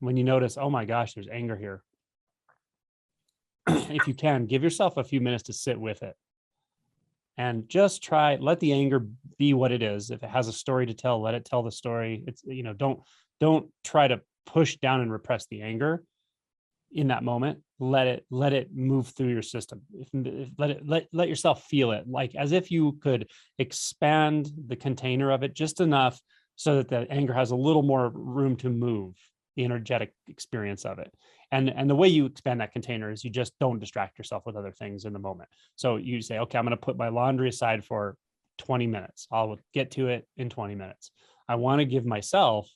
when you notice, oh my gosh, there's anger here, if you can, give yourself a few minutes to sit with it and just let the anger be what it is. If it has a story to tell, let it tell the story. It's, don't try to push down and repress the anger in that moment. Let it move through your system. Let yourself feel it, like as if you could expand the container of it just enough so that the anger has a little more room to move, the energetic experience of it. And the way you expand that container is you just don't distract yourself with other things in the moment. So you say, okay, I'm going to put my laundry aside for 20 minutes. I'll get to it in 20 minutes. I want to give myself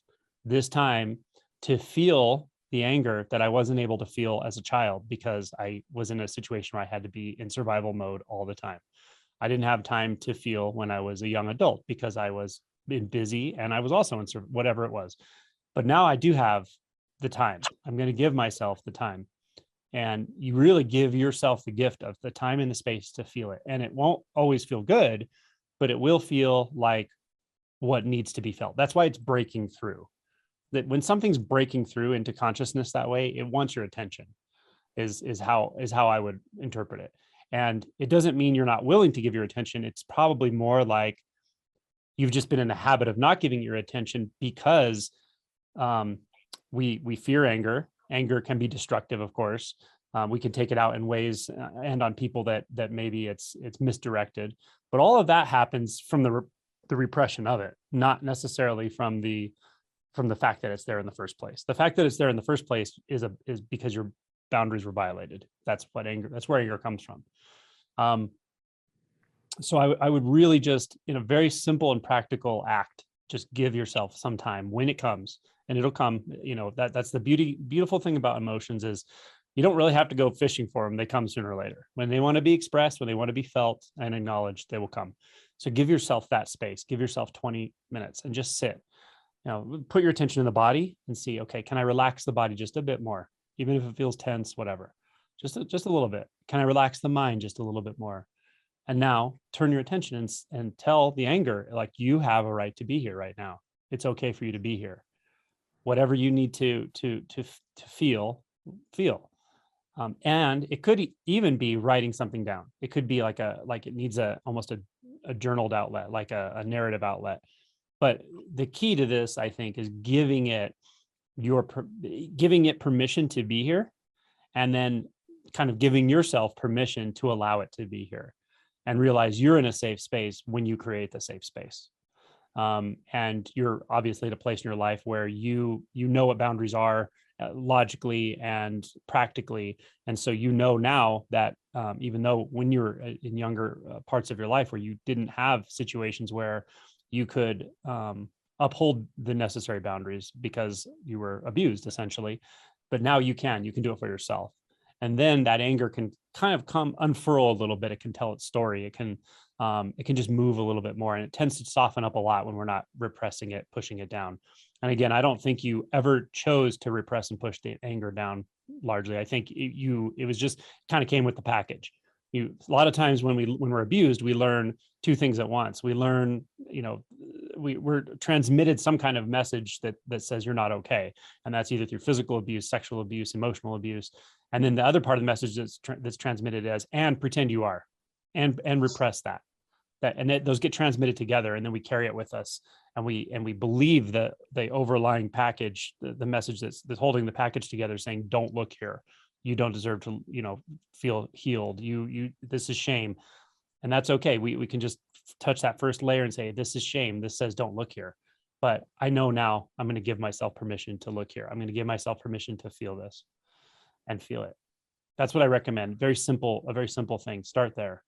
this time to feel the anger that I wasn't able to feel as a child because I was in a situation where I had to be in survival mode all the time. I didn't have time to feel when I was a young adult because I was busy and I was also in whatever it was. But now I do have the time. I'm going to give myself the time. And you really give yourself the gift of the time and the space to feel it. And it won't always feel good, but it will feel like what needs to be felt. That's why it's breaking through. That when something's breaking through into consciousness that way, it wants your attention, is how I would interpret it. And it doesn't mean you're not willing to give your attention. It's probably more like you've just been in the habit of not giving your attention because we fear anger. Anger can be destructive, of course. We can take it out in ways and on people that maybe it's misdirected. But all of that happens from the repression of it, not necessarily from the fact that it's there in the first place. The fact that it's there in the first place is because your boundaries were violated. That's where anger comes from. So I would really just, in a very simple and practical act, just give yourself some time when it comes, and it'll come. That's the beautiful thing about emotions is you don't really have to go fishing for them. They come sooner or later. When they want to be expressed, when they want to be felt and acknowledged, they will come. So give yourself that space, give yourself 20 minutes and just sit. Put your attention in the body and see, okay, can I relax the body just a bit more? Even if it feels tense, whatever, just a little bit. Can I relax the mind just a little bit more? And now turn your attention and tell the anger, like, you have a right to be here right now. It's okay for you to be here. Whatever you need to feel. And it could even be writing something down. It could be like it needs almost a journaled outlet, like a narrative outlet. But the key to this, I think, is giving it permission to be here, and then kind of giving yourself permission to allow it to be here, and realize you're in a safe space when you create the safe space. And you're obviously at a place in your life where you know what boundaries are logically and practically. And so now that even though when you're in younger parts of your life where you didn't have situations where you could uphold the necessary boundaries because you were abused, essentially, but now you can do it for yourself. And then that anger can kind of unfurl a little bit. It can tell its story. It can just move a little bit more, and it tends to soften up a lot when we're not repressing it, pushing it down. And again, I don't think you ever chose to repress and push the anger down largely. I think it was just kind of came with the package. A lot of times when we're abused, we learn two things at once. We learn, we're transmitted some kind of message that says you're not okay. And that's either through physical abuse, sexual abuse, emotional abuse. And then the other part of the message that's transmitted as, and pretend you are, and repress that. Those get transmitted together, and then we carry it with us, and we believe the overlying package, the message that's holding the package together, saying, don't look here. You don't deserve to, feel healed. This is shame. And that's okay. We can just touch that first layer and say, this is shame. This says, don't look here. But I know now I'm going to give myself permission to look here. I'm going to give myself permission to feel this and feel it. That's what I recommend. A very simple thing. Start there.